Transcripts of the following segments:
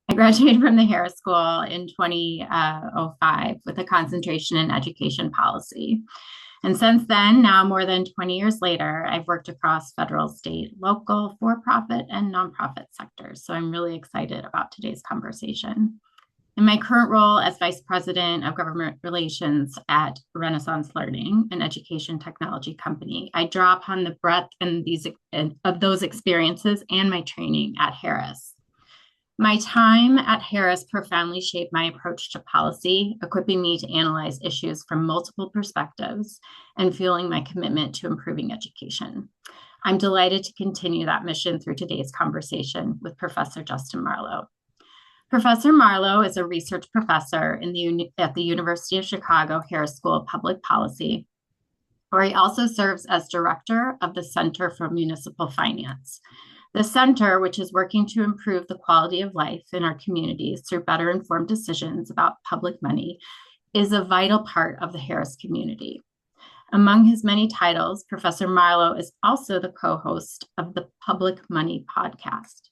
I graduated from the Harris School in 2005 with a concentration in education policy. And since then, now more than 20 years later, I've worked across federal, state, local, for profit, and nonprofit sectors. So I'm really excited about today's conversation. In my current role as Vice President of Government Relations at Renaissance Learning, an education technology company, I draw upon the breadth of those experiences and my training at Harris. My time at Harris profoundly shaped my approach to policy, equipping me to analyze issues from multiple perspectives and fueling my commitment to improving education. I'm delighted to continue that mission through today's conversation with Professor Justin Marlowe. Professor Marlowe is a research professor at the University of Chicago Harris School of Public Policy, where he also serves as director of the Center for Municipal Finance. The center, which is working to improve the quality of life in our communities through better informed decisions about public money, is a vital part of the Harris community. Among his many titles, Professor Marlowe is also the co-host of the Public Money podcast.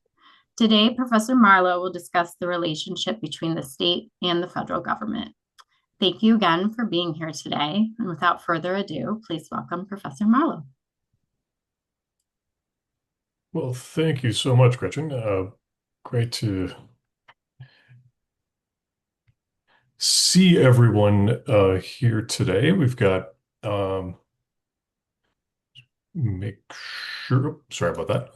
Today, Professor Marlowe will discuss the relationship between the state and the federal government. Thank you again for being here today. And without further ado, please welcome Professor Marlowe. Well, thank you so much, Gretchen. Great to see everyone here today. We've got, make sure, sorry about that.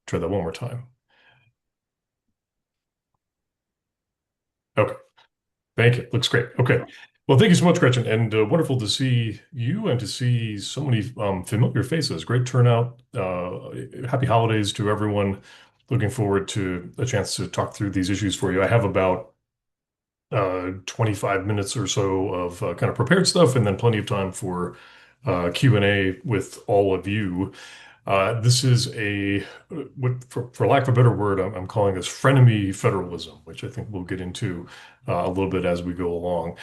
Try that one more time. Okay, thank you. Looks great. Okay. Well, thank you so much, Gretchen, and wonderful to see you and to see so many familiar faces. Great turnout. Happy holidays to everyone. Looking forward to a chance to talk through these issues for you. I have about 25 minutes or so of kind of prepared stuff, and then plenty of time for Q&A with all of you. This is for lack of a better word, I'm calling this frenemy federalism, which I think we'll get into a little bit as we go along.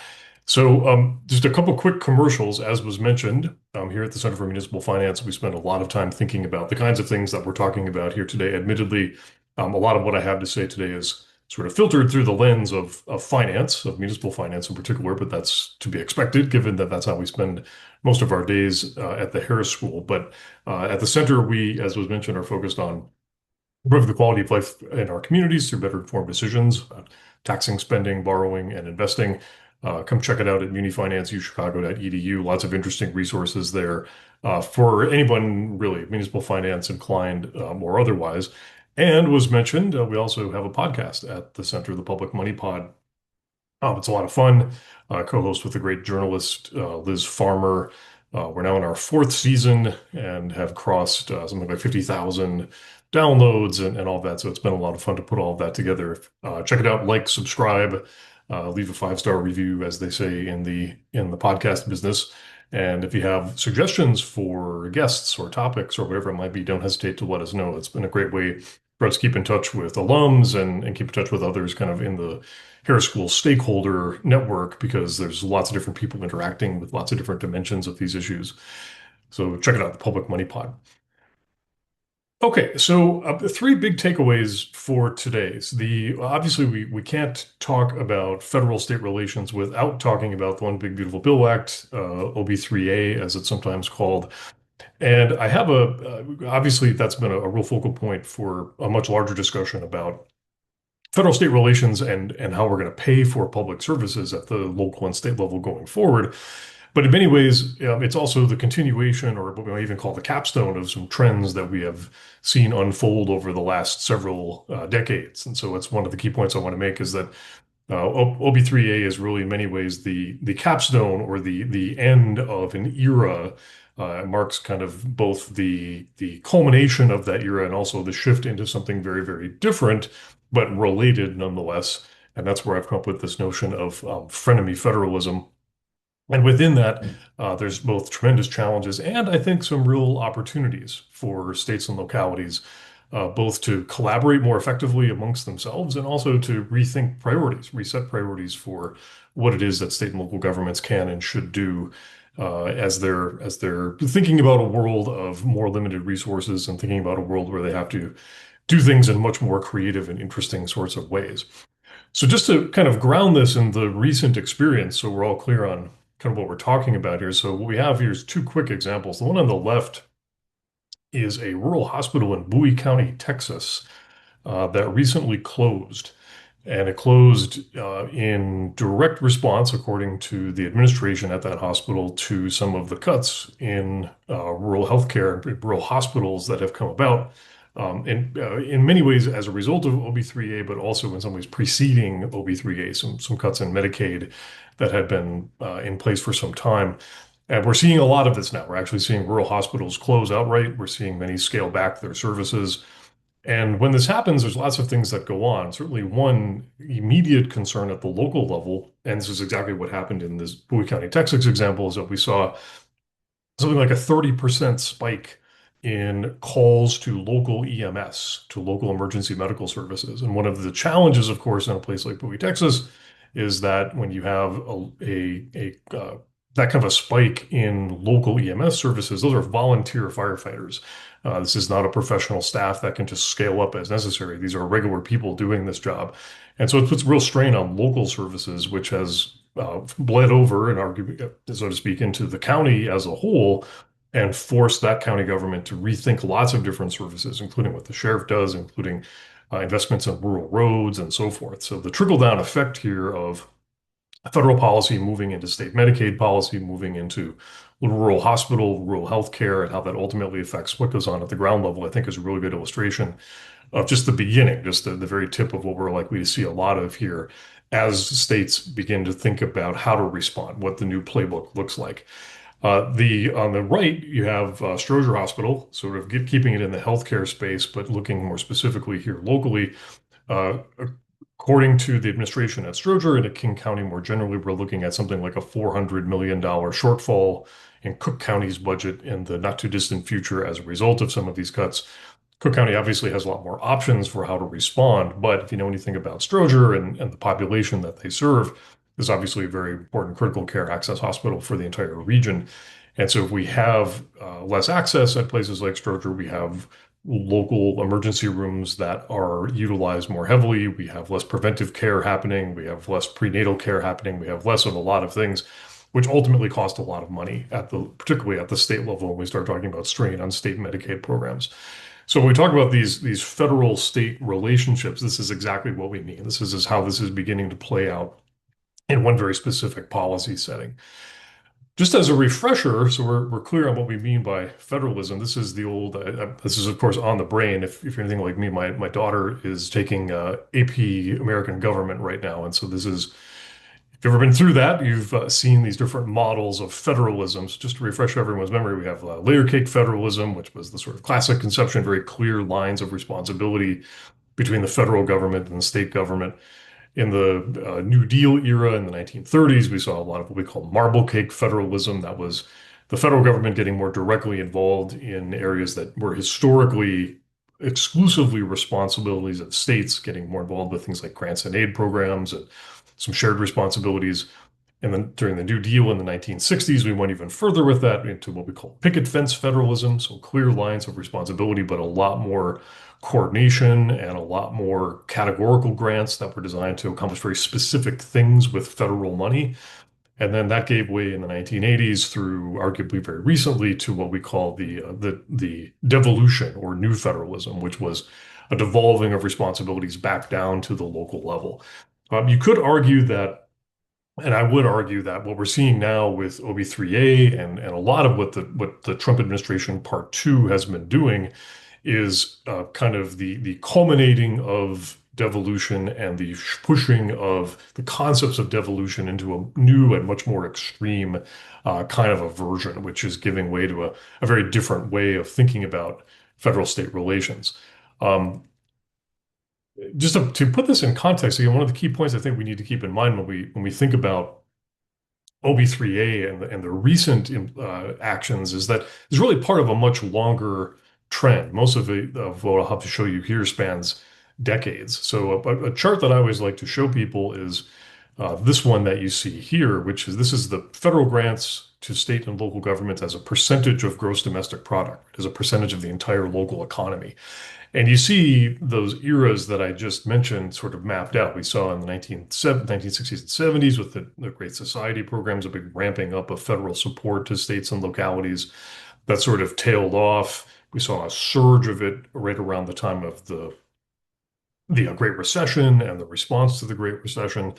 So just a couple quick commercials. As was mentioned, here at the Center for Municipal Finance, we spend a lot of time thinking about the kinds of things that we're talking about here today. Admittedly, a lot of what I have to say today is sort of filtered through the lens of finance, of municipal finance in particular, but that's to be expected given that that's how we spend most of our days at the Harris School. But at the center, we, as was mentioned, are focused on improving the quality of life in our communities through better informed decisions, taxing, spending, borrowing, and investing. Come check it out at munifinanceuchicago.edu. Lots of interesting resources there for anyone really municipal finance inclined or otherwise. And was mentioned, we also have a podcast at the Center, the Public Money Pod. It's a lot of fun. Co-host with the great journalist Liz Farmer. We're now in our fourth season and have crossed something like 50,000 downloads and all that. So it's been a lot of fun to put all of that together. Check it out, like, subscribe, leave a 5-star review, as they say in the podcast business. And if you have suggestions for guests or topics or whatever it might be, don't hesitate to let us know. It's been a great way for us to keep in touch with alums and keep in touch with others kind of in the Harris School stakeholder network, because there's lots of different people interacting with lots of different dimensions of these issues. So check it out, the Public Money Pod. Okay, so three big takeaways for today. So obviously we can't talk about federal-state relations without talking about the One Big Beautiful Bill Act, OB3A, as it's sometimes called. And I have obviously that's been a real focal point for a much larger discussion about federal-state relations and how we're going to pay for public services at the local and state level going forward. But in many ways, it's also the continuation, or what we might even call the capstone, of some trends that we have seen unfold over the last several decades. And so it's one of the key points I want to make is that OB3A is really in many ways the capstone or the end of an era. It marks kind of both the culmination of that era and also the shift into something very, very different, but related nonetheless. And that's where I've come up with this notion of frenemy federalism. And within that, there's both tremendous challenges and I think some real opportunities for states and localities, both to collaborate more effectively amongst themselves and also to rethink priorities, reset priorities for what it is that state and local governments can and should do as they're thinking about a world of more limited resources and thinking about a world where they have to do things in much more creative and interesting sorts of ways. So just to kind of ground this in the recent experience, so we're all clear on kind of what we're talking about here. So what we have here is two quick examples. The one on the left is a rural hospital in Bowie County, Texas, that recently closed. And it closed in direct response, according to the administration at that hospital, to some of the cuts in rural healthcare, rural hospitals that have come about. In many ways, as a result of OB3A, but also in some ways preceding OB3A, some cuts in Medicaid that had been in place for some time. And we're seeing a lot of this now. We're actually seeing rural hospitals close outright. We're seeing many scale back their services. And when this happens, there's lots of things that go on. Certainly, one immediate concern at the local level, and this is exactly what happened in this Bowie County, Texas example, is that we saw something like a 30% spike in calls to local EMS, to local emergency medical services. And one of the challenges, of course, in a place like Bowie, Texas, is that when you have that kind of a spike in local EMS services, those are volunteer firefighters. This is not a professional staff that can just scale up as necessary. These are regular people doing this job. And so it puts real strain on local services, which has bled over and arguably, so to speak, into the county as a whole and forced that county government to rethink lots of different services, including what the sheriff does, including investments in rural roads and so forth. So the trickle-down effect here of federal policy moving into state Medicaid policy, moving into rural hospital, rural health care, and how that ultimately affects what goes on at the ground level, I think is a really good illustration of just the beginning, just the very tip of what we're likely to see a lot of here as states begin to think about how to respond, what the new playbook looks like. The on the right, you have Stroger Hospital, sort of keeping it in the healthcare space, but looking more specifically here locally. Uh, According to the administration at Stroger and at King County more generally, we're looking at something like a $400 million shortfall in Cook County's budget in the not too distant future as a result of some of these cuts. Cook County obviously has a lot more options for how to respond, but if you know anything about Stroger and the population that they serve, is obviously a very important critical care access hospital for the entire region. And so if we have less access at places like Stroger, we have local emergency rooms that are utilized more heavily. We have less preventive care happening. We have less prenatal care happening. We have less of a lot of things, which ultimately cost a lot of money particularly at the state level when we start talking about strain on state Medicaid programs. So when we talk about these federal state relationships, this is exactly what we mean. This is how this is beginning to play out in one very specific policy setting. Just as a refresher, so we're clear on what we mean by federalism. This is the old, this is of course on the brain. If you're anything like me, my daughter is taking AP American Government right now. And so this is, if you've ever been through that, you've seen these different models of federalism. So just to refresh everyone's memory, we have layer cake federalism, which was the sort of classic conception, very clear lines of responsibility between the federal government and the state government. In the New Deal era in the 1930s, we saw a lot of what we call marble cake federalism. That was the federal government getting more directly involved in areas that were historically exclusively responsibilities of states, getting more involved with things like grants and aid programs and some shared responsibilities. And then during the New Deal in the 1960s, we went even further with that into what we call picket fence federalism. So clear lines of responsibility, but a lot more coordination and a lot more categorical grants that were designed to accomplish very specific things with federal money. And then that gave way in the 1980s through arguably very recently to what we call the devolution or new federalism, which was a devolving of responsibilities back down to the local level. You could argue that, and I would argue that what we're seeing now with OB3A and a lot of what the Trump administration Part 2 has been doing is kind of the culminating of devolution and the pushing of the concepts of devolution into a new and much more extreme kind of a version, which is giving way to a very different way of thinking about federal-state relations. Just to put this in context, again, one of the key points I think we need to keep in mind when we think about OB3A and the recent actions is that it's really part of a much longer trend. Most of what I'll have to show you here spans decades. So a chart that I always like to show people is this one that you see here, which is this is the federal grants to state and local governments as a percentage of gross domestic product, as a percentage of the entire local economy. And you see those eras that I just mentioned sort of mapped out. We saw in the 1960s and 70s with the Great Society programs, a big ramping up of federal support to states and localities that sort of tailed off. We saw a surge of it right around the time of the Great Recession and the response to the Great Recession.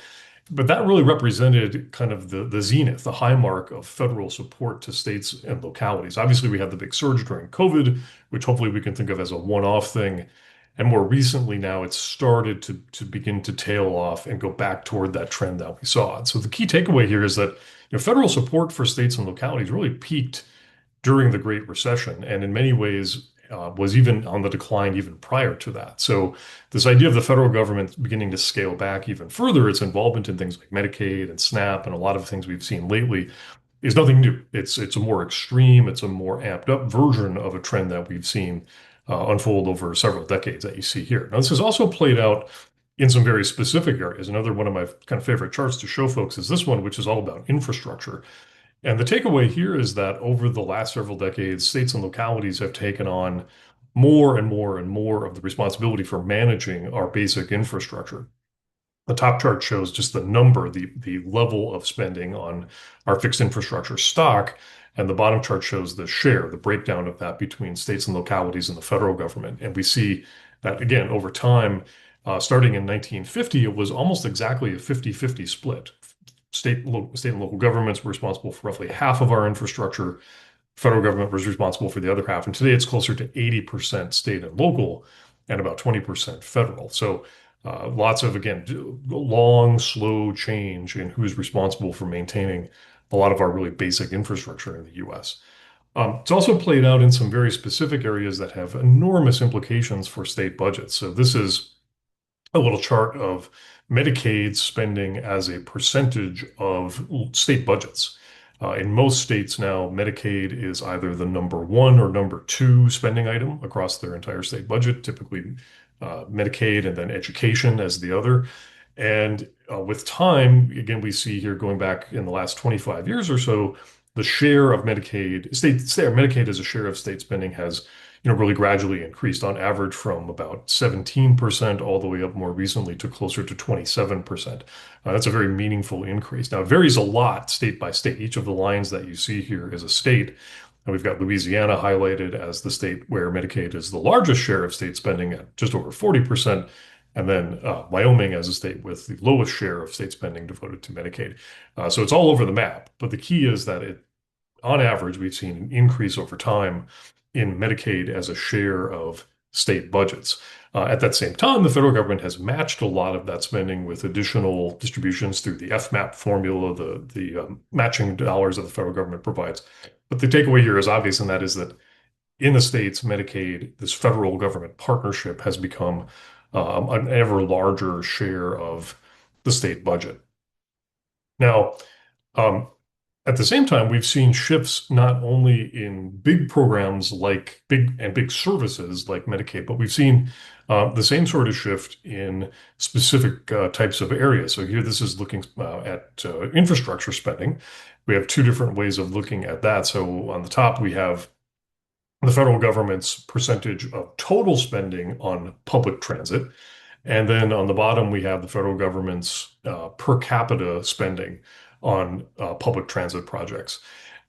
But that really represented kind of the zenith, the high mark of federal support to states and localities. Obviously, we had the big surge during COVID, which hopefully we can think of as a one-off thing. And more recently now, it's started to begin to tail off and go back toward that trend that we saw. And so the key takeaway here is that federal support for states and localities really peaked during the Great Recession, and in many ways was even on the decline even prior to that. So this idea of the federal government beginning to scale back even further its involvement in things like Medicaid and SNAP and a lot of things we've seen lately is nothing new. It's a more extreme, it's a more amped up version of a trend that we've seen unfold over several decades that you see here. Now, this has also played out in some very specific areas. Another one of my kind of favorite charts to show folks is this one, which is all about infrastructure. And the takeaway here is that over the last several decades, states and localities have taken on more and more and more of the responsibility for managing our basic infrastructure. The top chart shows just the number, the level of spending on our fixed infrastructure stock. And the bottom chart shows the share, the breakdown of that between states and localities and the federal government. And we see that, again, over time, starting in 1950, it was almost exactly a 50-50 split. State and local governments were responsible for roughly half of our infrastructure. Federal government was responsible for the other half. And today it's closer to 80% state and local and about 20% federal. So lots of, again, long, slow change in who's responsible for maintaining a lot of our really basic infrastructure in the US. It's also played out in some very specific areas that have enormous implications for state budgets. So this is a little chart of Medicaid spending as a percentage of state budgets. In most states now, Medicaid is either the number one or number two spending item across their entire state budget, typically Medicaid and then education as the other. And with time, again, we see here going back in the last 25 years or so, the share of Medicaid as a share of state spending has really gradually increased on average from about 17% all the way up more recently to closer to 27%. That's a very meaningful increase. Now, it varies a lot state by state. Each of the lines that you see here is a state. And we've got Louisiana highlighted as the state where Medicaid is the largest share of state spending at just over 40%. And then Wyoming as a state with the lowest share of state spending devoted to Medicaid. So it's all over the map. But the key is that on average, we've seen an increase over time in Medicaid as a share of state budgets. At that same time, the federal government has matched a lot of that spending with additional distributions through the FMAP formula, the matching dollars that the federal government provides. But the takeaway here is obvious, and that is that in the states, Medicaid, this federal government partnership has become an ever larger share of the state budget. Now, at the same time, we've seen shifts not only in big programs like big services like Medicaid, but we've seen the same sort of shift in specific types of areas. So here, this is looking at infrastructure spending. We have two different ways of looking at that. So on the top, we have the federal government's percentage of total spending on public transit. And then on the bottom, we have the federal government's per capita spending on public transit projects.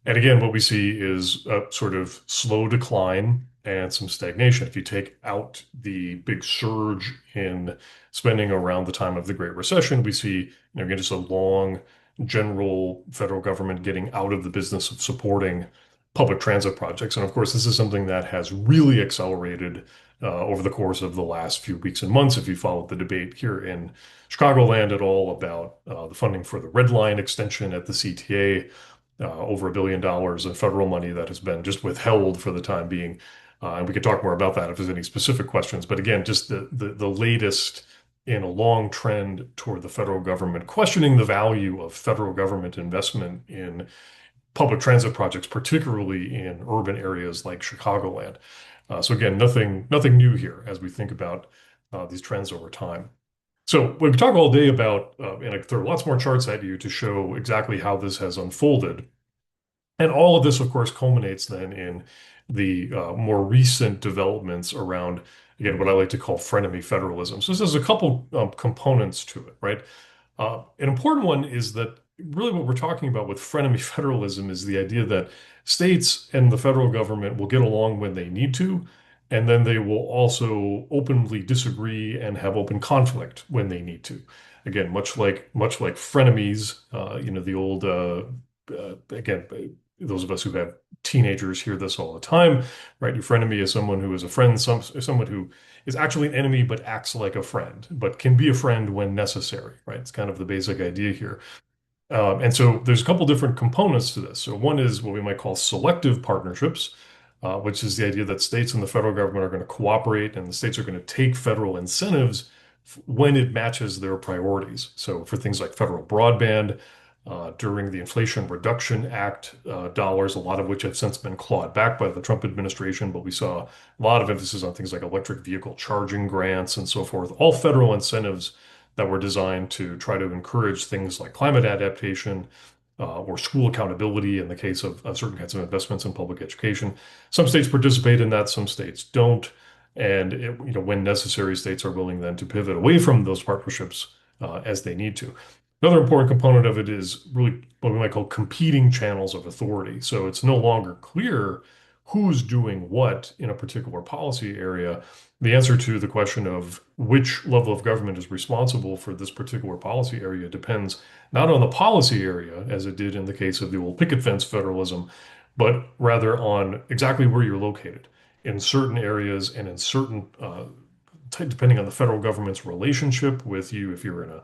And again, what we see is a sort of slow decline and some stagnation. If you take out the big surge in spending around the time of the Great Recession, we see, again, just a long general federal government getting out of the business of supporting public transit projects. And of course, this is something that has really accelerated over the course of the last few weeks and months. If you followed the debate here in Chicagoland at all about the funding for the Red Line extension at the CTA, over $1 billion of federal money that has been just withheld for the time being. And we could talk more about that if there's any specific questions. But again, just the latest in a long trend toward the federal government questioning the value of federal government investment in public transit projects, particularly in urban areas like Chicagoland. So again, nothing new here as we think about these trends over time. So we could talk all day about, and I throw lots more charts at you to show exactly how this has unfolded. And all of this, of course, culminates then in the more recent developments around, again, what I like to call frenemy federalism. So there's a couple components to it, right? An important one is that really what we're talking about with frenemy federalism is the idea that states and the federal government will get along when they need to, and then they will also openly disagree and have open conflict when they need to. Again, much like frenemies, the old again, those of us who have teenagers hear this all the time, right? Your frenemy is someone who is a friend, someone who is actually an enemy but acts like a friend, but can be a friend when necessary, right? It's kind of the basic idea here. And so there's a couple different components to this. So one is what we might call selective partnerships, which is the idea that states and the federal government are going to cooperate and the states are going to take federal incentives when it matches their priorities. So for things like federal broadband, during the Inflation Reduction Act dollars, a lot of which have since been clawed back by the Trump administration, but we saw a lot of emphasis on things like electric vehicle charging grants and so forth, all federal incentives that were designed to try to encourage things like climate adaptation or school accountability in the case of certain kinds of investments in public education. Some states participate in that, some states don't. And when necessary, states are willing then to pivot away from those partnerships as they need to. Another important component of it is really what we might call competing channels of authority. So it's no longer clear who's doing what in a particular policy area. The answer to the question of which level of government is responsible for this particular policy area depends not on the policy area, as it did in the case of the old picket fence federalism, but rather on exactly where you're located. In certain areas and in certain, depending on the federal government's relationship with you, if you're in a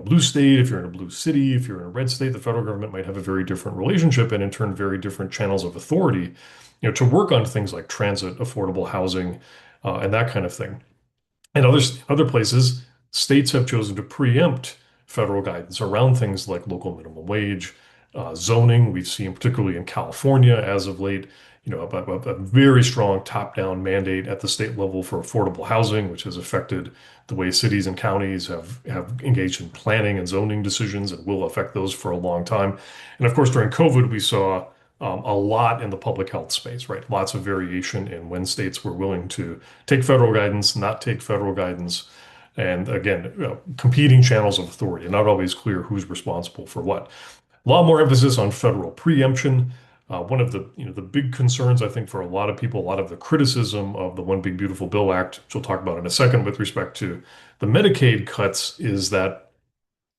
blue state, if you're in a blue city, if you're in a red state, the federal government might have a very different relationship and in turn very different channels of authority, to work on things like transit, affordable housing, and that kind of thing. In other places, states have chosen to preempt federal guidance around things like local minimum wage, zoning. We've seen, particularly in California as of late, a very strong top-down mandate at the state level for affordable housing, which has affected the way cities and counties have engaged in planning and zoning decisions and will affect those for a long time. And of course, during COVID, we saw a lot in the public health space, right? Lots of variation in when states were willing to take federal guidance, not take federal guidance. And again, competing channels of authority, not always clear who's responsible for what. A lot more emphasis on federal preemption. One of the big concerns, I think, for a lot of people, a lot of the criticism of the One Big Beautiful Bill Act, which we'll talk about in a second with respect to the Medicaid cuts, is that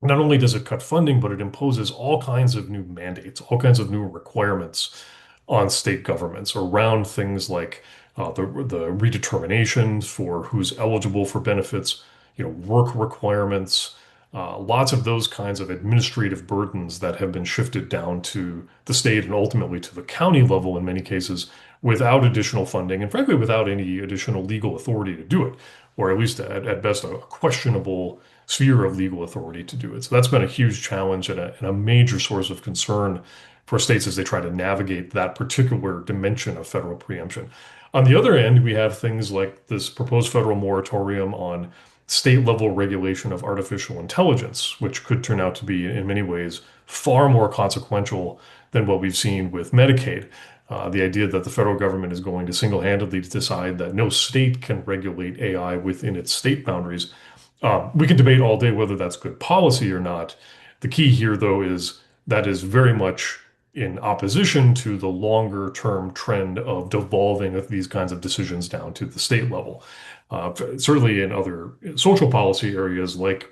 not only does it cut funding, but it imposes all kinds of new mandates, all kinds of new requirements on state governments around things like the redetermination for who's eligible for benefits, work requirements, lots of those kinds of administrative burdens that have been shifted down to the state and ultimately to the county level in many cases without additional funding and frankly without any additional legal authority to do it, or at least at best a questionable sphere of legal authority to do it. So that's been a huge challenge and a major source of concern for states as they try to navigate that particular dimension of federal preemption. On the other end, we have things like this proposed federal moratorium on state level regulation of artificial intelligence, which could turn out to be, in many ways, far more consequential than what we've seen with Medicaid. The idea that the federal government is going to single-handedly decide that no state can regulate AI within its state boundaries. We can debate all day whether that's good policy or not. The key here, though, is that is very much in opposition to the longer term trend of devolving of these kinds of decisions down to the state level. Certainly in other social policy areas like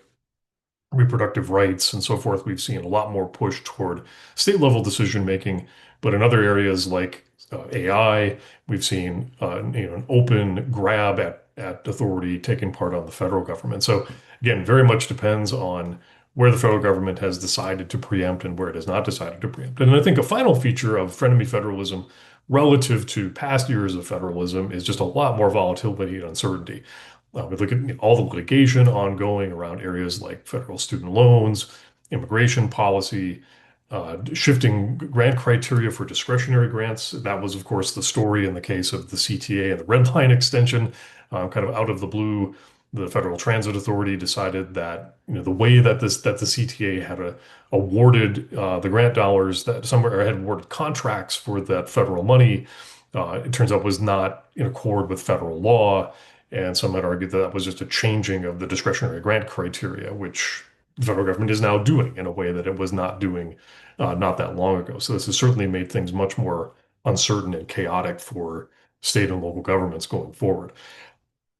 reproductive rights and so forth, we've seen a lot more push toward state level decision making. But in other areas like AI, we've seen an open grab at authority taking part on the federal government. So again, very much depends on where the federal government has decided to preempt and where it has not decided to preempt. And I think a final feature of frenemy federalism relative to past years of federalism is just a lot more volatility and uncertainty. We look at all the litigation ongoing around areas like federal student loans, immigration policy, shifting grant criteria for discretionary grants. That was, of course, the story in the case of the CTA and the red line extension, kind of out of the blue. The Federal Transit Authority decided that the way that the CTA had awarded the grant dollars that somewhere had awarded contracts for that federal money, it turns out was not in accord with federal law. And some might argue that that was just a changing of the discretionary grant criteria, which the federal government is now doing in a way that it was not doing not that long ago. So this has certainly made things much more uncertain and chaotic for state and local governments going forward.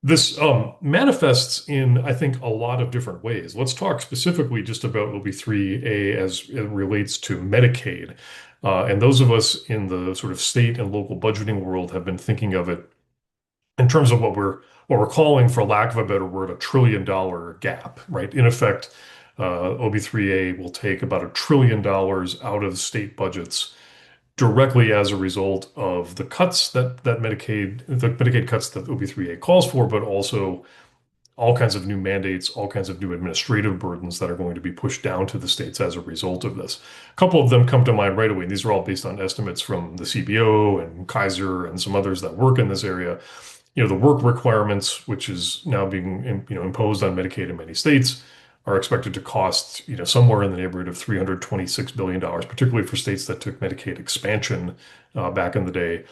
This manifests in, I think, a lot of different ways. Let's talk specifically just about OB3A as it relates to Medicaid. And those of us in the sort of state and local budgeting world have been thinking of it in terms of what we're calling, for lack of a better word, $1 trillion gap, right? In effect, OB3A will take about $1 trillion out of state budgets directly as a result of the cuts the Medicaid cuts that OB3A calls for, but also all kinds of new mandates, all kinds of new administrative burdens that are going to be pushed down to the states as a result of this. A couple of them come to mind right away, and these are all based on estimates from the CBO and Kaiser and some others that work in this area. The work requirements, which is now being imposed on Medicaid in many states, are expected to cost somewhere in the neighborhood of $326 billion, particularly for states that took Medicaid expansion back in the day.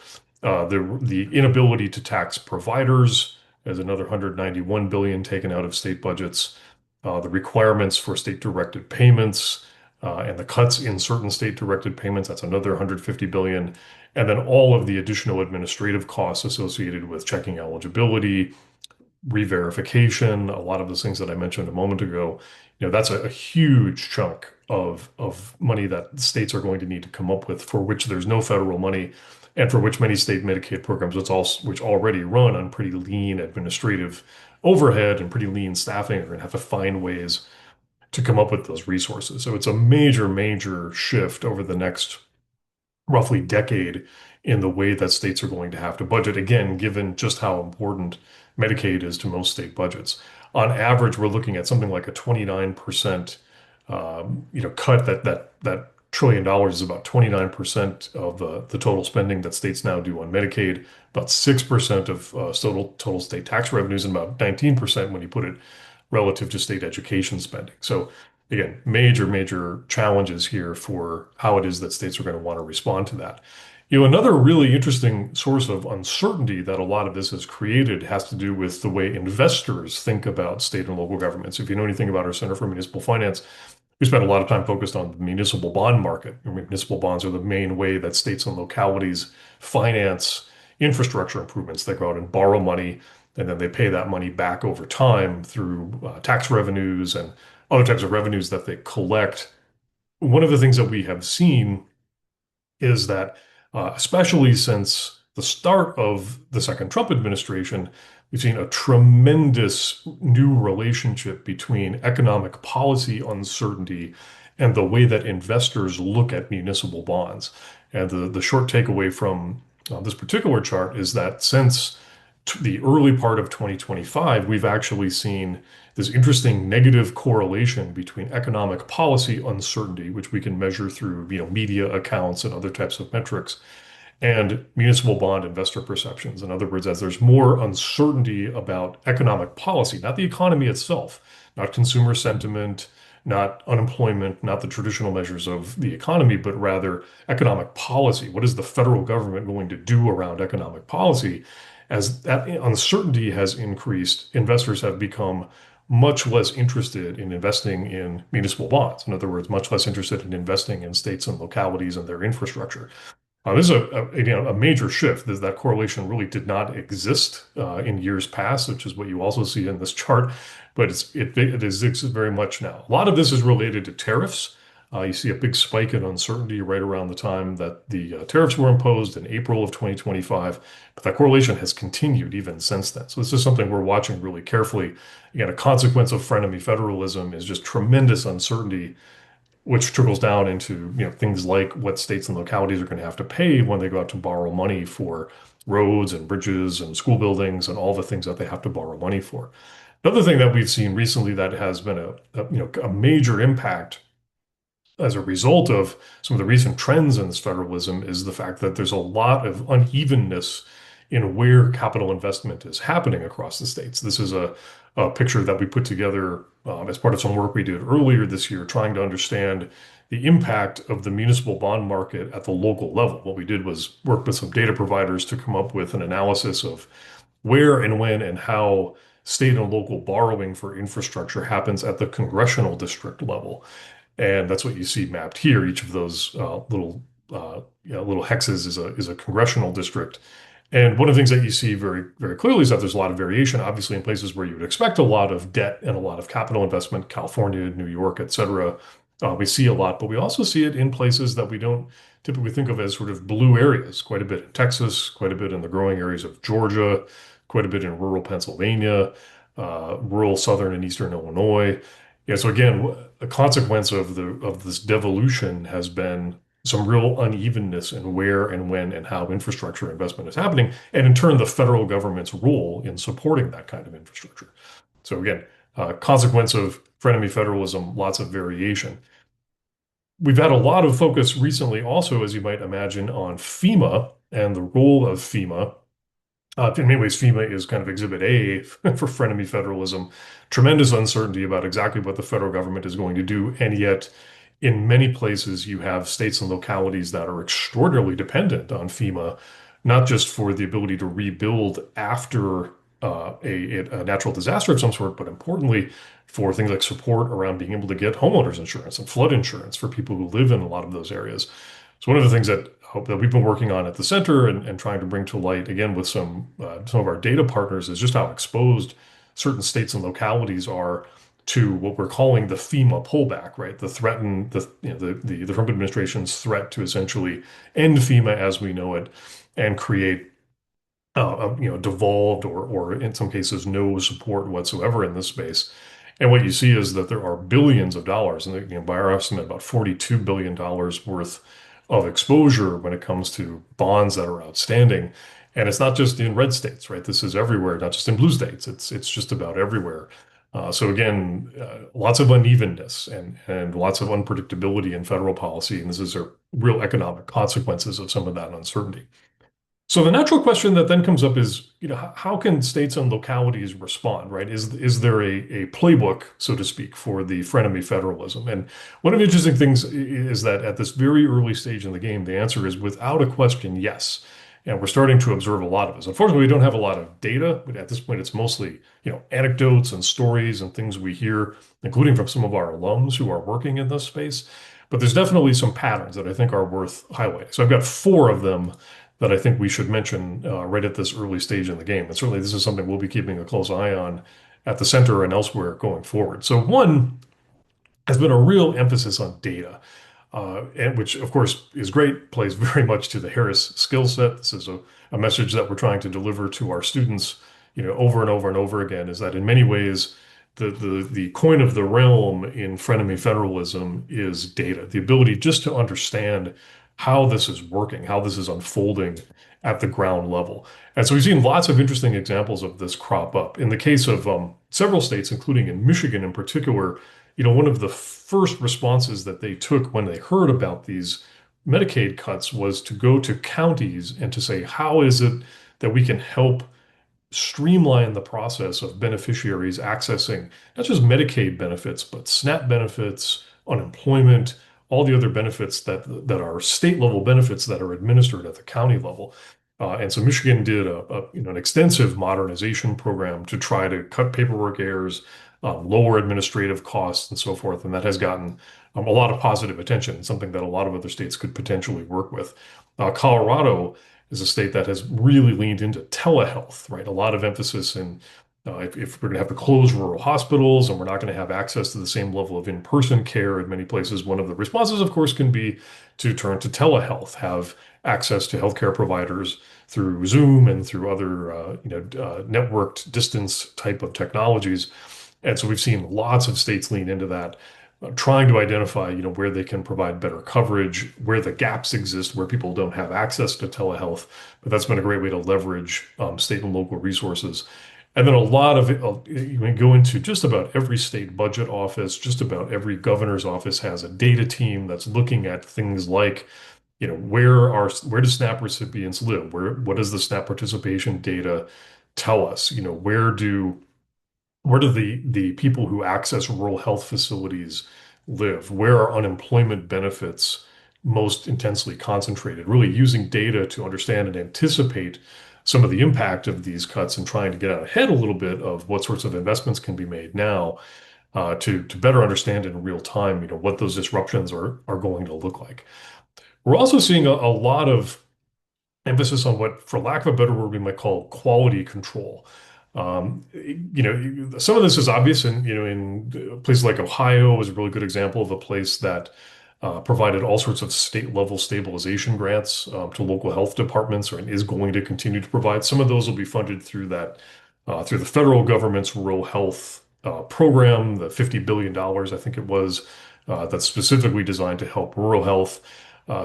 The inability to tax providers is another 191 billion taken out of state budgets. The requirements for state-directed payments and the cuts in certain state-directed payments, that's another 150 billion. And then all of the additional administrative costs associated with checking eligibility, re-verification, a lot of those things that I mentioned a moment ago. That's a huge chunk of money that states are going to need to come up with, for which there's no federal money, and for which many state Medicaid programs, which already run on pretty lean administrative overhead and pretty lean staffing, are going to have to find ways to come up with those resources. So it's a major, major shift over the next roughly decade in the way that states are going to have to budget, again, given just how important Medicaid is to most state budgets. On average, we're looking at something like a 29% cut. That $1 trillion is about 29% of the total spending that states now do on Medicaid, about 6% of total state tax revenues, and about 19% when you put it relative to state education spending. So again, major, major challenges here for how it is that states are going to want to respond to that. Another really interesting source of uncertainty that a lot of this has created has to do with the way investors think about state and local governments. If you know anything about our Center for Municipal Finance, we spend a lot of time focused on the municipal bond market. Municipal bonds are the main way that states and localities finance infrastructure improvements. They go out and borrow money, and then they pay that money back over time through tax revenues and other types of revenues that they collect. One of the things that we have seen is that, especially since the start of the second Trump administration, we've seen a tremendous new relationship between economic policy uncertainty and the way that investors look at municipal bonds. And the short takeaway from this particular chart is that since the early part of 2025, we've actually seen this interesting negative correlation between economic policy uncertainty, which we can measure through media accounts and other types of metrics, and municipal bond investor perceptions. In other words, as there's more uncertainty about economic policy, not the economy itself, not consumer sentiment, not unemployment, not the traditional measures of the economy, but rather economic policy. What is the federal government going to do around economic policy? As that uncertainty has increased, investors have become much less interested in investing in municipal bonds. In other words, much less interested in investing in states and localities and their infrastructure. This is a major shift. That correlation really did not exist in years past, which is what you also see in this chart, but it exists very much now. A lot of this is related to tariffs. You see a big spike in uncertainty right around the time that the tariffs were imposed in April of 2025, but that correlation has continued even since then. So this is something we're watching really carefully. Again, a consequence of frenemy federalism is just tremendous uncertainty, which trickles down into things like what states and localities are going to have to pay when they go out to borrow money for roads and bridges and school buildings and all the things that they have to borrow money for. Another thing that we've seen recently that has been a major impact as a result of some of the recent trends in this federalism is the fact that there's a lot of unevenness in where capital investment is happening across the states. This is a picture that we put together as part of some work we did earlier this year, trying to understand the impact of the municipal bond market at the local level. What we did was work with some data providers to come up with an analysis of where and when and how state and local borrowing for infrastructure happens at the congressional district level. And that's what you see mapped here. Each of those little hexes is a congressional district. And one of the things that you see very, very clearly is that there's a lot of variation, obviously, in places where you would expect a lot of debt and a lot of capital investment, California, New York, et cetera. We see a lot, but we also see it in places that we don't typically think of as sort of blue areas, quite a bit in Texas, quite a bit in the growing areas of Georgia, quite a bit in rural Pennsylvania, rural southern and eastern Illinois. Yeah, so again, a consequence of this devolution has been some real unevenness in where and when and how infrastructure investment is happening, and in turn, the federal government's role in supporting that kind of infrastructure. So again, consequence of frenemy federalism, lots of variation. We've had a lot of focus recently also, as you might imagine, on FEMA and the role of FEMA. In many ways, FEMA is kind of exhibit A for frenemy federalism. Tremendous uncertainty about exactly what the federal government is going to do. And yet, in many places, you have states and localities that are extraordinarily dependent on FEMA, not just for the ability to rebuild after a natural disaster of some sort, but importantly, for things like support around being able to get homeowners insurance and flood insurance for people who live in a lot of those areas. So one of the things that we've been working on at the center and trying to bring to light again with some of our data partners is just how exposed certain states and localities are to what we're calling the FEMA pullback, right? The Trump administration's threat to essentially end FEMA as we know it and create devolved or in some cases no support whatsoever in this space. And what you see is that there are billions of dollars, and by our estimate, about $42 billion worth of exposure when it comes to bonds that are outstanding. And it's not just in red states, right? This is everywhere, not just in blue states. It's just about everywhere. So again, lots of unevenness and lots of unpredictability in federal policy, and this is a real economic consequences of some of that uncertainty. So the natural question that then comes up is, how can states and localities respond, right? Is there a playbook, so to speak, for the frenemy federalism? And one of the interesting things is that at this very early stage in the game, the answer is without a question, yes. And we're starting to observe a lot of this. Unfortunately, we don't have a lot of data, but at this point, it's mostly, anecdotes and stories and things we hear, including from some of our alums who are working in this space. But there's definitely some patterns that I think are worth highlighting. So I've got four of them that I think we should mention right at this early stage in the game. And certainly this is something we'll be keeping a close eye on at the center and elsewhere going forward. So one has been a real emphasis on data, and which of course is great, plays very much to the Harris skill set. This is a message that we're trying to deliver to our students, over and over and over again, is that in many ways, the coin of the realm in frenemy federalism is data, the ability just to understand how this is working, how this is unfolding at the ground level. And so we've seen lots of interesting examples of this crop up. In the case of several states, including in Michigan in particular, one of the first responses that they took when they heard about these Medicaid cuts was to go to counties and to say, how is it that we can help streamline the process of beneficiaries accessing not just Medicaid benefits, but SNAP benefits, unemployment, all the other benefits that are state level benefits that are administered at the county level. And so Michigan did an extensive modernization program to try to cut paperwork errors, lower administrative costs, and so forth. And that has gotten a lot of positive attention, something that a lot of other states could potentially work with. Colorado is a state that has really leaned into telehealth, right? A lot of emphasis in if we're going to have to close rural hospitals and we're not going to have access to the same level of in-person care in many places, one of the responses, of course, can be to turn to telehealth, have access to healthcare providers through Zoom and through other networked distance type of technologies. And so we've seen lots of states lean into that, trying to identify, where they can provide better coverage, where the gaps exist, where people don't have access to telehealth. But that's been a great way to leverage state and local resources. And then a lot of it, you can go into just about every state budget office, just about every governor's office has a data team that's looking at things like, where do SNAP recipients live? What does the SNAP participation data tell us? Where do where do the people who access rural health facilities live? Where are unemployment benefits most intensely concentrated? Really using data to understand and anticipate some of the impact of these cuts and trying to get out ahead a little bit of what sorts of investments can be made now to better understand in real time, what those disruptions are going to look like. We're also seeing a lot of emphasis on what, for lack of a better word, we might call quality control. Some of this is obvious, and in places like Ohio was a really good example of a place that provided all sorts of state level stabilization grants to local health departments, or is going to continue to provide. Some of those will be funded through the federal government's rural health program, the $50 billion, I think it was, that's specifically designed to help rural health.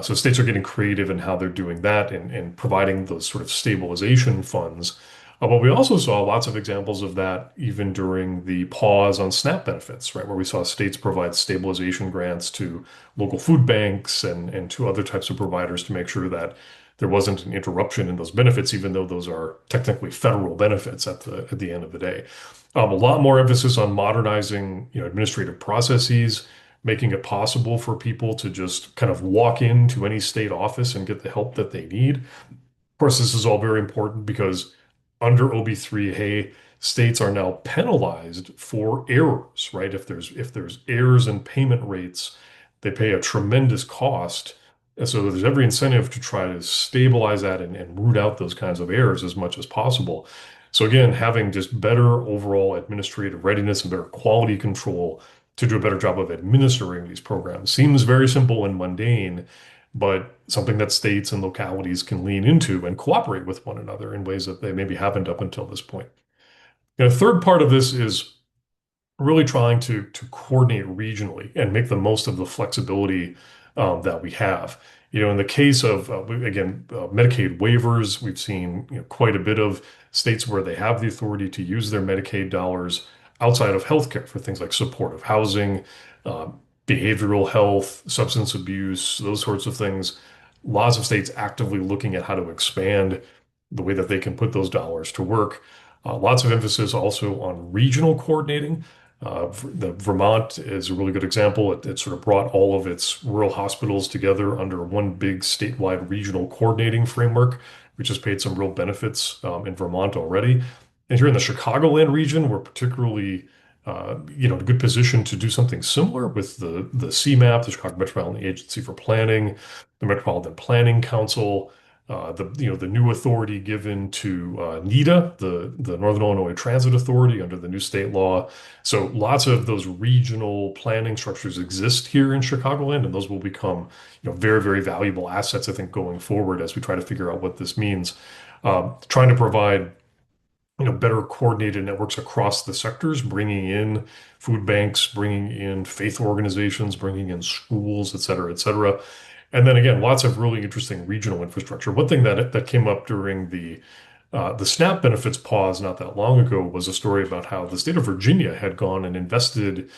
So states are getting creative in how they're doing that and providing those sort of stabilization funds. But we also saw lots of examples of that even during the pause on SNAP benefits, right, where we saw states provide stabilization grants to local food banks and to other types of providers to make sure that there wasn't an interruption in those benefits, even though those are technically federal benefits at the end of the day. A lot more emphasis on modernizing, administrative processes, making it possible for people to just kind of walk into any state office and get the help that they need. Of course, this is all very important because under OB3, hey, states are now penalized for errors, right? If there's errors in payment rates, they pay a tremendous cost. And so there's every incentive to try to stabilize that and root out those kinds of errors as much as possible. So again, having just better overall administrative readiness and better quality control to do a better job of administering these programs seems very simple and mundane, but something that states and localities can lean into and cooperate with one another in ways that they maybe haven't up until this point. And a third part of this is really trying to coordinate regionally and make the most of the flexibility that we have. In the case of again Medicaid waivers, we've seen quite a bit of states where they have the authority to use their Medicaid dollars outside of healthcare for things like supportive housing, uh, behavioral health, substance abuse, those sorts of things. Lots of states actively looking at how to expand the way that they can put those dollars to work. Lots of emphasis also on regional coordinating. The Vermont is a really good example. It sort of brought all of its rural hospitals together under one big statewide regional coordinating framework, which has paid some real benefits in Vermont already. And here in the Chicagoland region, we're particularly in a good position to do something similar with the CMAP, the Chicago Metropolitan Agency for Planning, the Metropolitan Planning Council, the new authority given to NEDA, the Northern Illinois Transit Authority under the new state law. So lots of those regional planning structures exist here in Chicagoland, and those will become very, very valuable assets, I think, going forward as we try to figure out what this means. Trying to provide better coordinated networks across the sectors, bringing in food banks, bringing in faith organizations, bringing in schools, et cetera, et cetera. And then again, lots of really interesting regional infrastructure. One thing that came up during the SNAP benefits pause not that long ago was a story about how the state of Virginia had gone and invested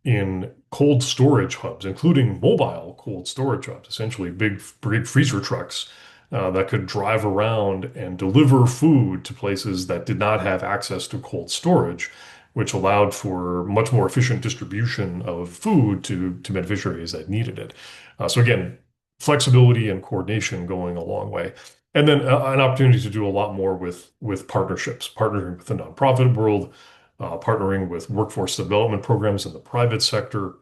in cold storage hubs, including mobile cold storage hubs, essentially big freezer trucks that could drive around and deliver food to places that did not have access to cold storage, which allowed for much more efficient distribution of food to beneficiaries that needed it. So again, flexibility and coordination going a long way. And then an opportunity to do a lot more with partnerships, partnering with the nonprofit world, partnering with workforce development programs in the private sector,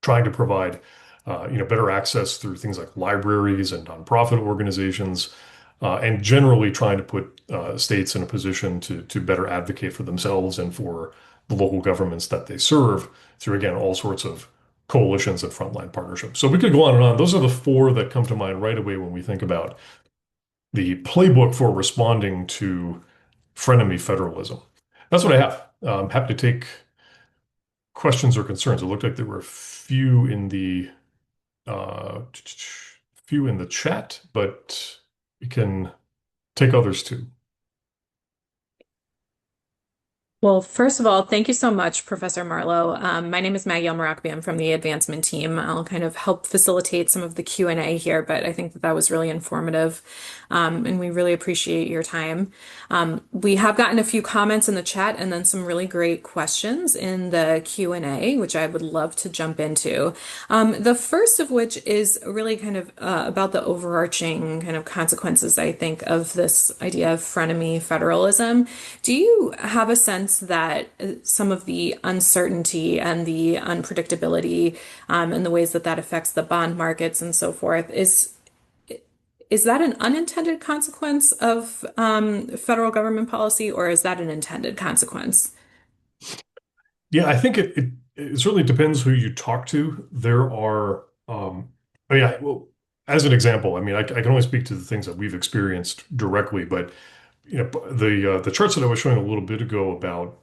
trying to provide better access through things like libraries and nonprofit organizations, and generally trying to put states in a position to better advocate for themselves and for the local governments that they serve through, again, all sorts of coalitions and frontline partnerships. So we could go on and on. Those are the four that come to mind right away when we think about the playbook for responding to frenemy federalism. That's what I have. I'm happy to take questions or concerns. It looked like there were a few in the chat, but we can take others too. Well, first of all, thank you so much, Professor Marlowe. My name is Maggie Elmarakbi. I'm from the advancement team. I'll kind of help facilitate some of the Q&A here, but I think that that was really informative, and we really appreciate your time. We have gotten a few comments in the chat and then some really great questions in the Q&A, which I would love to jump into. The first of which is really kind of about the overarching kind of consequences, I think, of this idea of frenemy federalism. Do you have a sense that some of the uncertainty and the unpredictability and the ways that that affects the bond markets and so forth is that an unintended consequence of federal government policy, or is that an intended consequence? Yeah, I think it certainly depends who you talk to. There are, I mean, well, as an example, I mean, I can only speak to the things that we've experienced directly, but the charts that I was showing a little bit ago about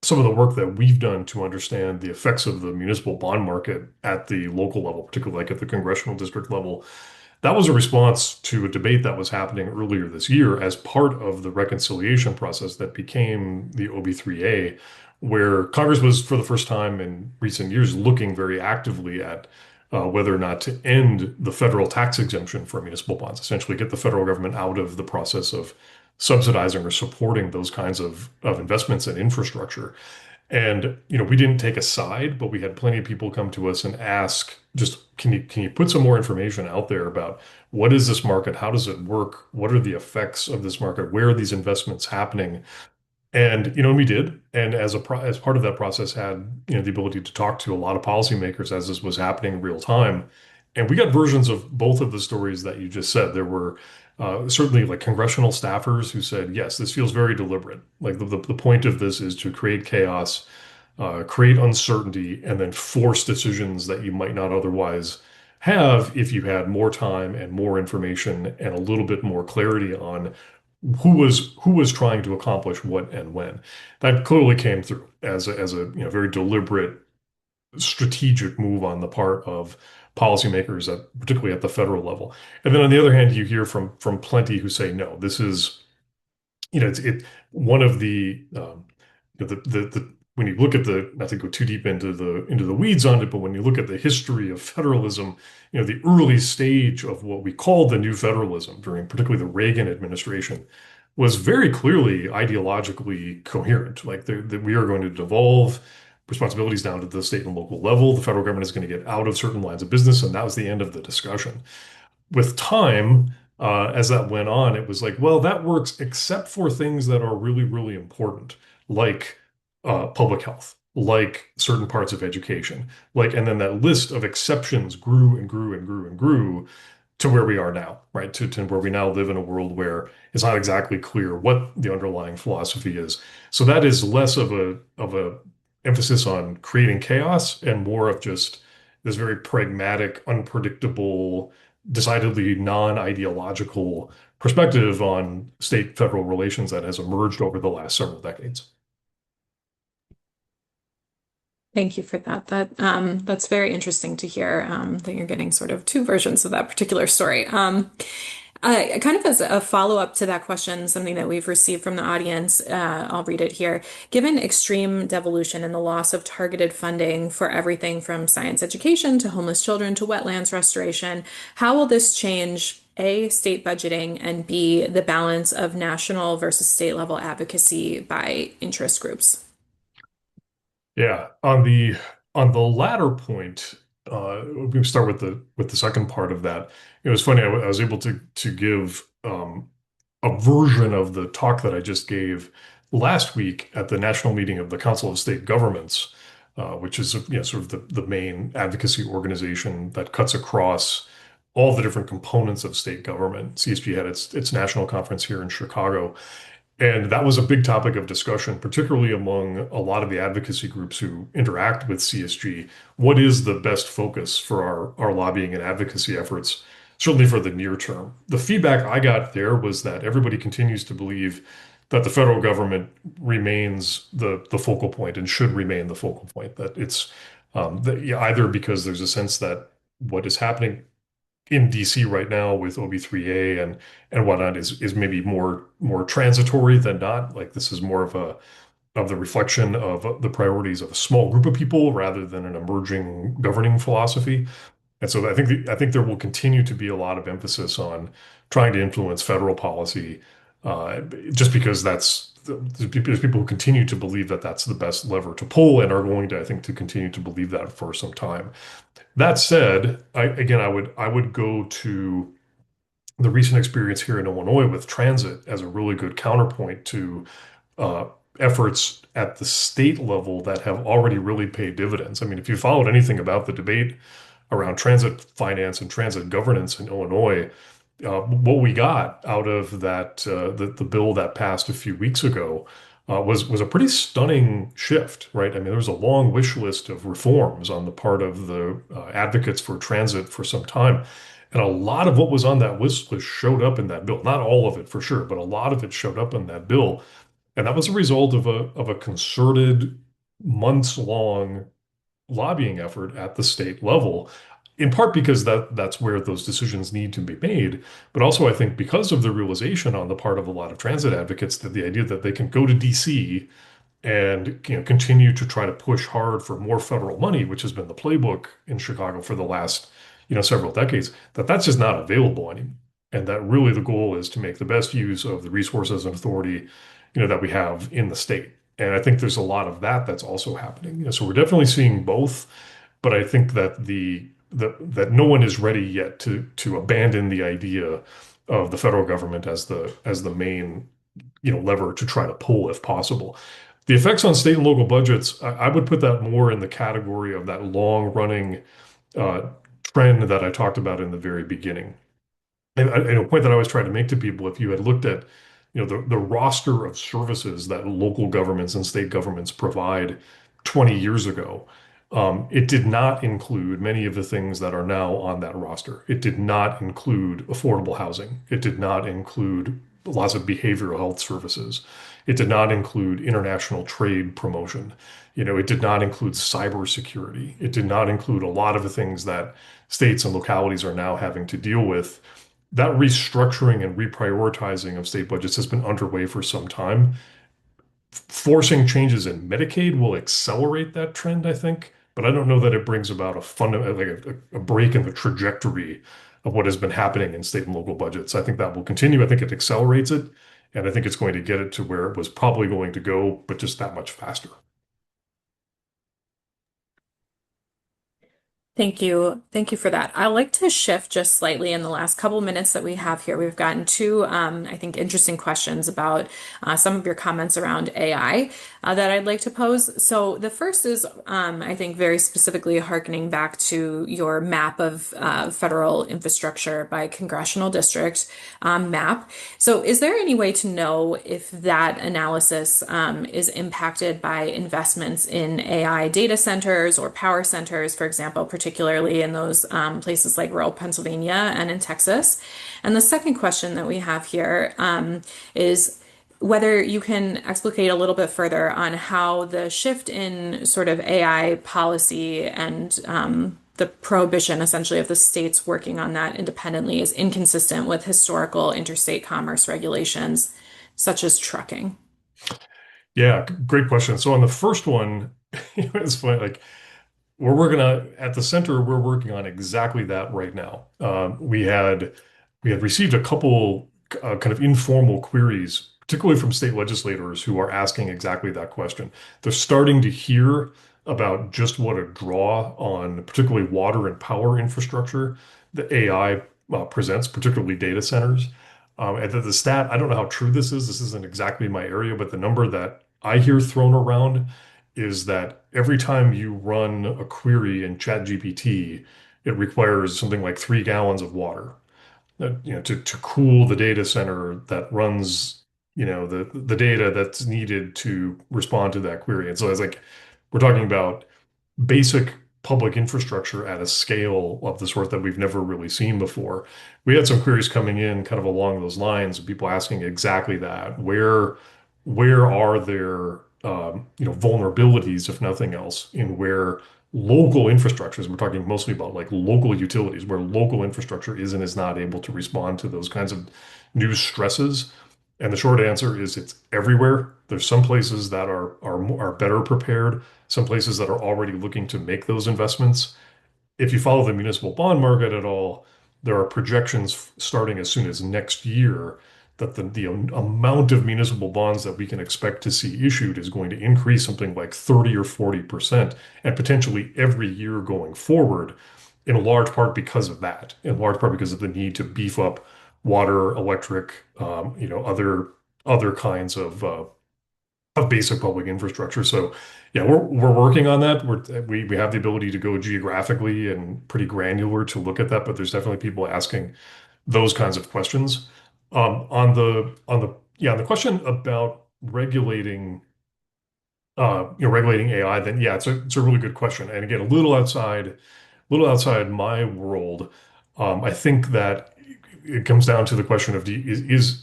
some of the work that we've done to understand the effects of the municipal bond market at the local level, particularly like at the congressional district level. That was a response to a debate that was happening earlier this year as part of the reconciliation process that became the OB3A, where Congress was, for the first time in recent years, looking very actively at whether or not to end the federal tax exemption for municipal bonds, essentially get the federal government out of the process of subsidizing or supporting those kinds of investments in infrastructure. And we didn't take a side, but we had plenty of people come to us and ask, just can you put some more information out there about what is this market? How does it work? What are the effects of this market? Where are these investments happening? And we did, and as part of that process, had the ability to talk to a lot of policymakers as this was happening in real time, and we got versions of both of the stories that you just said. There were certainly like congressional staffers who said, yes, this feels very deliberate. Like the point of this is to create chaos, create uncertainty, and then force decisions that you might not otherwise have if you had more time and more information and a little bit more clarity on who was trying to accomplish what and when. That clearly came through as a very deliberate strategic move on the part of policymakers, particularly at the federal level. And then on the other hand, you hear from plenty who say, no, this is it's one of the when you look at not to go too deep into the weeds on it, but when you look at the history of federalism, the early stage of what we call the new federalism during particularly the Reagan administration was very clearly ideologically coherent. Like that we are going to devolve responsibilities down to the state and local level. The federal government is going to get out of certain lines of business, and that was the end of the discussion. With time, as that went on, it was like, well, that works except for things that are really, really important, like public health, like certain parts of education, and then that list of exceptions grew and grew and grew and grew to where we are now, right? To where we now live in a world where it's not exactly clear what the underlying philosophy is. So that is less of a emphasis on creating chaos and more of just this very pragmatic, unpredictable, decidedly non-ideological perspective on state-federal relations that has emerged over the last several decades. Thank you for that. That's very interesting to hear that you're getting sort of two versions of that particular story. Kind of as a follow-up to that question, something that we've received from the audience, I'll read it here. Given extreme devolution and the loss of targeted funding for everything from science education to homeless children to wetlands restoration, how will this change A, state budgeting, and B, the balance of national versus state level advocacy by interest groups? Yeah, on the latter point, we start with the second part of that. It was funny. I was able to give a version of the talk that I just gave last week at the national meeting of the Council of State Governments, which is sort of the main advocacy organization that cuts across all the different components of state government. CSG had its national conference here in Chicago. And that was a big topic of discussion, particularly among a lot of the advocacy groups who interact with CSG. What is the best focus for our lobbying and advocacy efforts, certainly for the near term? The feedback I got there was that everybody continues to believe that the federal government remains the focal point and should remain the focal point, that it's either because there's a sense that what is happening in DC right now with OB3A and whatnot is maybe more transitory than not. Like this is more of of the reflection of the priorities of a small group of people rather than an emerging governing philosophy. And so I think there will continue to be a lot of emphasis on trying to influence federal policy, just because there's people who continue to believe that that's the best lever to pull and are going to, I think, to continue to believe that for some time. That said, I would go to the recent experience here in Illinois with transit as a really good counterpoint to uh, efforts at the state level that have already really paid dividends. I mean, if you followed anything about the debate around transit finance and transit governance in Illinois, what we got out of the bill that passed a few weeks ago was a pretty stunning shift, right? I mean, there was a long wish list of reforms on the part of the advocates for transit for some time. And a lot of what was on that wish list showed up in that bill. Not all of it for sure, but a lot of it showed up in that bill. And that was a result of a concerted, months-long lobbying effort at the state level, in part because that's where those decisions need to be made, but also I think because of the realization on the part of a lot of transit advocates that the idea that they can go to DC and continue to try to push hard for more federal money, which has been the playbook in Chicago for the last several decades, that's just not available anymore. And that really the goal is to make the best use of the resources and authority that we have in the state. And I think there's a lot of that that's also happening. So we're definitely seeing both, but I think that that no one is ready yet to abandon the idea of the federal government as the main lever to try to pull if possible. The effects on state and local budgets, I would put that more in the category of that long running uh, trend that I talked about in the very beginning. And a point that I always try to make to people, if you had looked at, the roster of services that local governments and state governments provide 20 years ago, it did not include many of the things that are now on that roster. It did not include affordable housing. It did not include lots of behavioral health services. It did not include international trade promotion. It did not include cybersecurity. It did not include a lot of the things that states and localities are now having to deal with. That restructuring and reprioritizing of state budgets has been underway for some time. Forcing changes in Medicaid will accelerate that trend, I think, but I don't know that it brings about a fundamental, like a break in the trajectory of what has been happening in state and local budgets. I think that will continue. I think it accelerates it, and I think it's going to get it to where it was probably going to go, but just that much faster. Thank you. Thank you for that. I'd like to shift just slightly in the last couple minutes that we have here. We've gotten two, I think, interesting questions about some of your comments around AI that I'd like to pose. So the first is, I think, very specifically harkening back to your map of federal infrastructure by congressional district map. So is there any way to know if that analysis is impacted by investments in AI data centers or power centers, for example, particularly in those places like rural Pennsylvania and in Texas? And the second question that we have here is whether you can explicate a little bit further on how the shift in sort of AI policy and the prohibition essentially of the states working on that independently is inconsistent with historical interstate commerce regulations, such as trucking. Yeah, great question. So on the first one, it's funny, like we're working on at the center, we're working on exactly that right now. We had received a couple kind of informal queries, particularly from state legislators who are asking exactly that question. They're starting to hear about just what a draw on particularly water and power infrastructure the AI presents, particularly data centers. And the stat, I don't know how true this is. This isn't exactly my area, but the number that I hear thrown around is that every time you run a query in ChatGPT, it requires something like 3 gallons of water, to cool the data center that runs, the data that's needed to respond to that query. And so it's like we're talking about basic public infrastructure at a scale of the sort that we've never really seen before. We had some queries coming in kind of along those lines, people asking exactly that. Where are there vulnerabilities, if nothing else, in where local infrastructures, we're talking mostly about like local utilities, where local infrastructure is and is not able to respond to those kinds of new stresses. And the short answer is it's everywhere. There's some places that are better prepared, some places that are already looking to make those investments. If you follow the municipal bond market at all, there are projections starting as soon as next year that the amount of municipal bonds that we can expect to see issued is going to increase something like 30 or 40%, and potentially every year going forward, in large part because of that, in large part because of the need to beef up water, electric, other kinds of basic public infrastructure. So yeah, we're working on that. We have the ability to go geographically and pretty granular to look at that, but there's definitely people asking those kinds of questions. On the question about regulating AI, then yeah, it's a really good question. And again, a little outside my world. I think that it comes down to the question of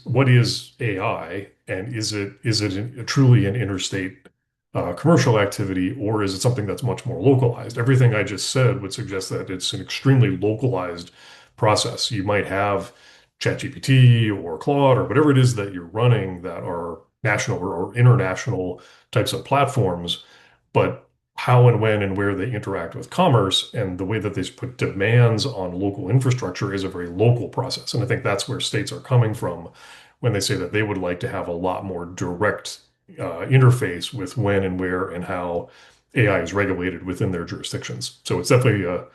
what is AI, and is it truly an interstate commercial activity, or is it something that's much more localized? Everything I just said would suggest that it's an extremely localized process. You might have ChatGPT or Claude or whatever it is that you're running that are national or international types of platforms, but how and when and where they interact with commerce and the way that they put demands on local infrastructure is a very local process. And I think that's where states are coming from when they say that they would like to have a lot more direct interface with when and where and how AI is regulated within their jurisdictions. So it's definitely a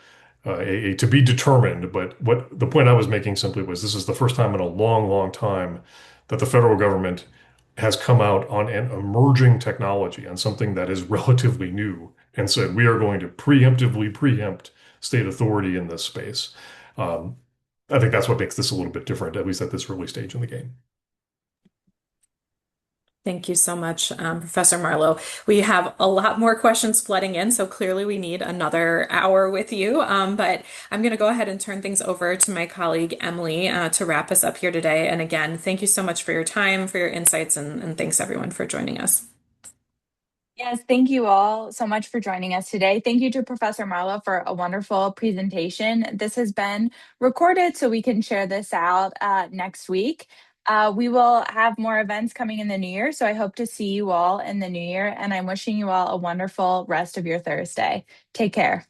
to be determined. But what the point I was making simply was this is the first time in a long, long time that the federal government has come out on an emerging technology, on something that is relatively new, and said we are going to preemptively preempt state authority in this space. Um, I think that's what makes this a little bit different, at least at this early stage in the game. Thank you so much, Professor Marlowe. We have a lot more questions flooding in, so clearly we need another hour with you. But I'm going to go ahead and turn things over to my colleague Emily to wrap us up here today. And again, thank you so much for your time, for your insights, and thanks everyone for joining us. Yes, thank you all so much for joining us today. Thank you to Professor Marlowe for a wonderful presentation. This has been recorded so we can share this out next week. We will have more events coming in the new year, so I hope to see you all in the new year, and I'm wishing you all a wonderful rest of your Thursday. Take care.